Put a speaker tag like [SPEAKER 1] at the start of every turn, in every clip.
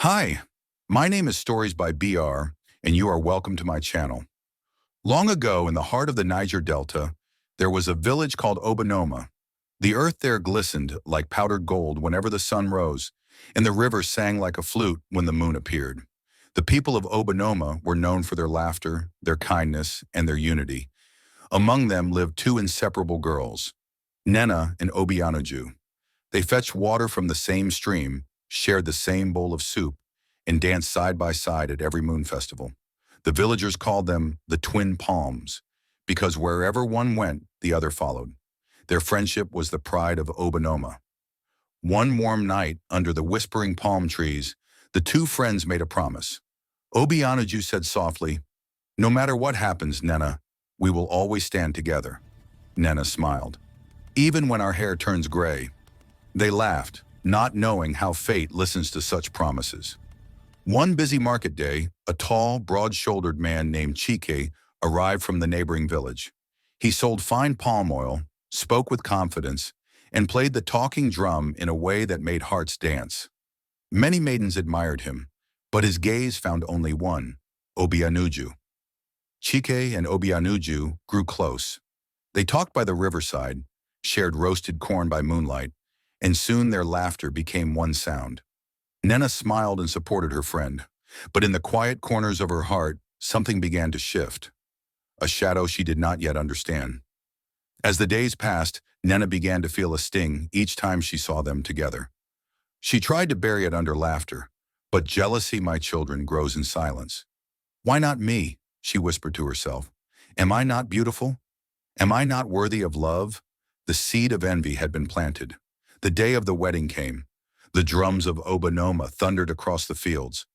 [SPEAKER 1] Hi, my name is Stories by BR, and you are welcome to my channel. Long ago, in the heart of the Niger Delta, there was a village called Obonoma. The earth there glistened like powdered gold whenever the sun rose, and the river sang like a flute when the moon appeared. The people of Obonoma were known for their laughter, their kindness, and their unity. Among them lived two inseparable girls, Nnenna and Obianuju. They fetched water from the same stream, shared the same bowl of soup, and danced side by side at every moon festival. The villagers called them the twin palms, because wherever one went, the other followed. Their friendship was the pride of Obonoma. One warm night, under the whispering palm trees, the two friends made a promise. Obianuju said softly, "No matter what happens, Nnenna, we will always stand together." Nnenna smiled. "Even when our hair turns gray." They laughed, not knowing how fate listens to such promises. One busy market day, a tall, broad-shouldered man named Chike arrived from the neighboring village. He sold fine palm oil, spoke with confidence, and played the talking drum in a way that made hearts dance. Many maidens admired him, but his gaze found only one, Obianuju. Chike and Obianuju grew close. They talked by the riverside, shared roasted corn by moonlight, and soon their laughter became one sound. Nnenna smiled and supported her friend, but in the quiet corners of her heart, something began to shift, a shadow she did not yet understand. As the days passed, Nnenna began to feel a sting each time she saw them together. She tried to bury it under laughter, but jealousy, my children, grows in silence. "Why not me?" she whispered to herself. "Am I not beautiful? Am I not worthy of love?" The seed of envy had been planted. The day of the wedding came. The drums of Obonoma thundered across the fields.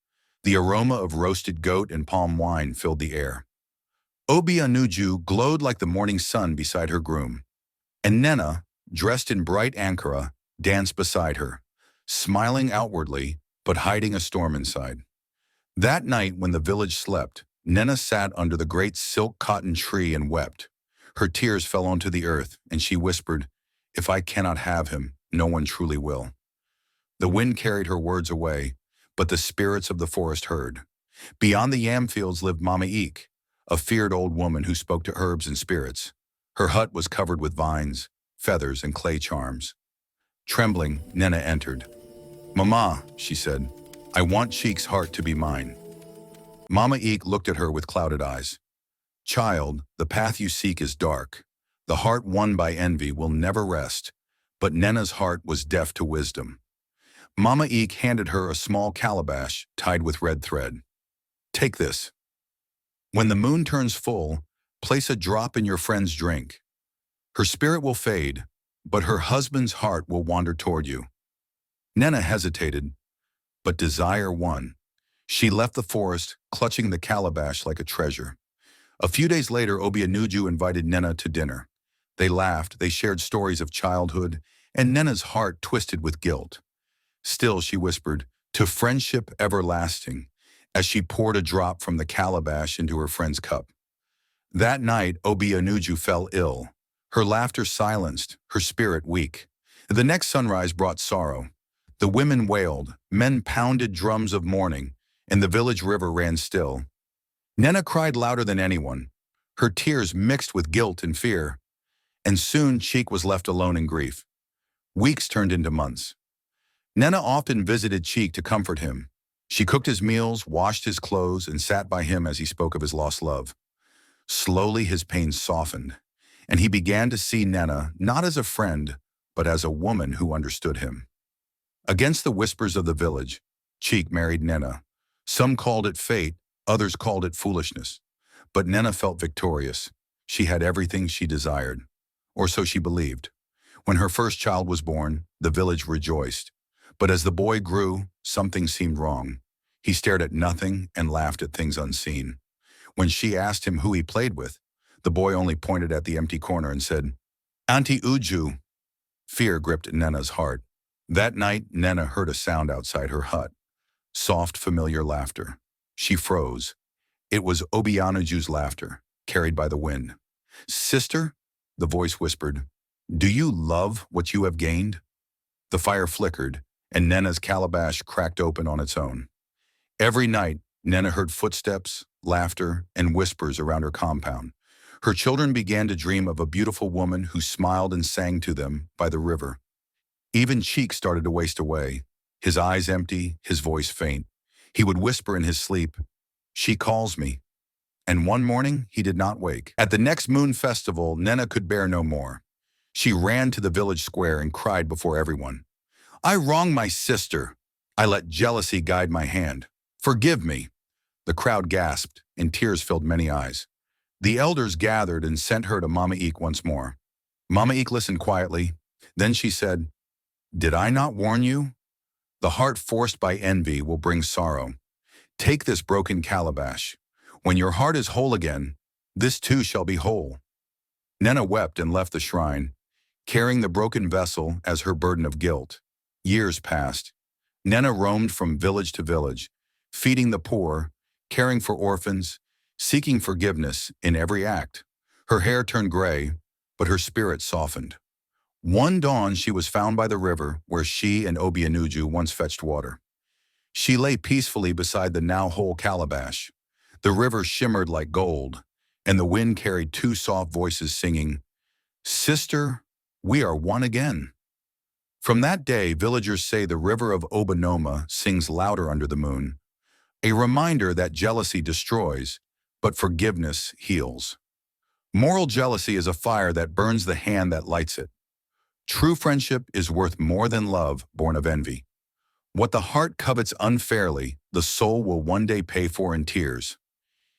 [SPEAKER 1] The aroma of roasted goat and palm wine filled the air. Obianuju glowed like the morning sun beside her groom, and Nnenna, dressed in bright Ankara, danced beside her, smiling outwardly but hiding a storm inside. That night when the village slept, Nnenna sat under the great silk cotton tree and wept. Her tears fell onto the earth, and she whispered, "If I cannot have him, no one truly will." The wind carried her words away, but the spirits of the forest heard. Beyond the yam fields lived Mama Eek, a feared old woman who spoke to herbs and spirits. Her hut was covered with vines, feathers, and clay charms. Trembling, Nnenna entered. "Mama," she said, "I want Cheek's heart to be mine." Mama Eek looked at her with clouded eyes. "Child, the path you seek is dark. The heart won by envy will never rest." But Nnenna's heart was deaf to wisdom. Mama Eek handed her a small calabash tied with red thread. "Take this. When the moon turns full, place a drop in your friend's drink. Her spirit will fade, but her husband's heart will wander toward you." Nnenna hesitated, but desire won. She left the forest, clutching the calabash like a treasure. A few days later, Obianuju invited Nnenna to dinner. They laughed, they shared stories of childhood, and Nnenna's heart twisted with guilt. Still, she whispered, "To friendship everlasting," as she poured a drop from the calabash into her friend's cup. That night, Obianuju fell ill. Her laughter silenced, her spirit weak. The next sunrise brought sorrow. The women wailed, men pounded drums of mourning, and the village river ran still. Nnenna cried louder than anyone. Her tears mixed with guilt and fear. And soon Cheek was left alone in grief. Weeks turned into months. Nnenna often visited Cheek to comfort him. She cooked his meals, washed his clothes, and sat by him as he spoke of his lost love. Slowly his pain softened, and he began to see Nnenna not as a friend, but as a woman who understood him. Against the whispers of the village, Cheek married Nnenna. Some called it fate, others called it foolishness. But Nnenna felt victorious. She had everything she desired. Or so she believed. When her first child was born, the village rejoiced. But as the boy grew, something seemed wrong. He stared at nothing and laughed at things unseen. When she asked him who he played with, the boy only pointed at the empty corner and said, "Auntie Uju." Fear gripped Nnenna's heart. That night, Nnenna heard a sound outside her hut. Soft, familiar laughter. She froze. It was Obianuju's laughter, carried by the wind. "Sister," the voice whispered, "do you love what you have gained?" The fire flickered, and Nnenna's calabash cracked open on its own. Every night, Nnenna heard footsteps, laughter, and whispers around her compound. Her children began to dream of a beautiful woman who smiled and sang to them by the river. Even Chike started to waste away, his eyes empty, his voice faint. He would whisper in his sleep, "She calls me." And one morning, he did not wake. At the next moon festival, Nnenna could bear no more. She ran to the village square and cried before everyone. "I wronged my sister. I let jealousy guide my hand. Forgive me." The crowd gasped, and tears filled many eyes. The elders gathered and sent her to Mama Eek once more. Mama Eek listened quietly. Then she said, "Did I not warn you? The heart forced by envy will bring sorrow. Take this broken calabash. When your heart is whole again, this too shall be whole." Nnenna wept and left the shrine, carrying the broken vessel as her burden of guilt. Years passed. Nnenna roamed from village to village, feeding the poor, caring for orphans, seeking forgiveness in every act. Her hair turned gray, but her spirit softened. One dawn she was found by the river where she and Obianuju once fetched water. She lay peacefully beside the now whole calabash. The river shimmered like gold, and the wind carried two soft voices singing, "Sister, we are one again." From that day, villagers say the river of Obonoma sings louder under the moon, a reminder that jealousy destroys, but forgiveness heals. Moral jealousy is a fire that burns the hand that lights it. True friendship is worth more than love born of envy. What the heart covets unfairly, the soul will one day pay for in tears.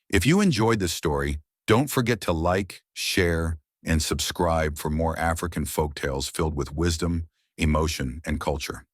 [SPEAKER 1] If you enjoyed this story, don't forget to like, share, and subscribe for more African folk tales filled with wisdom, emotion, and culture.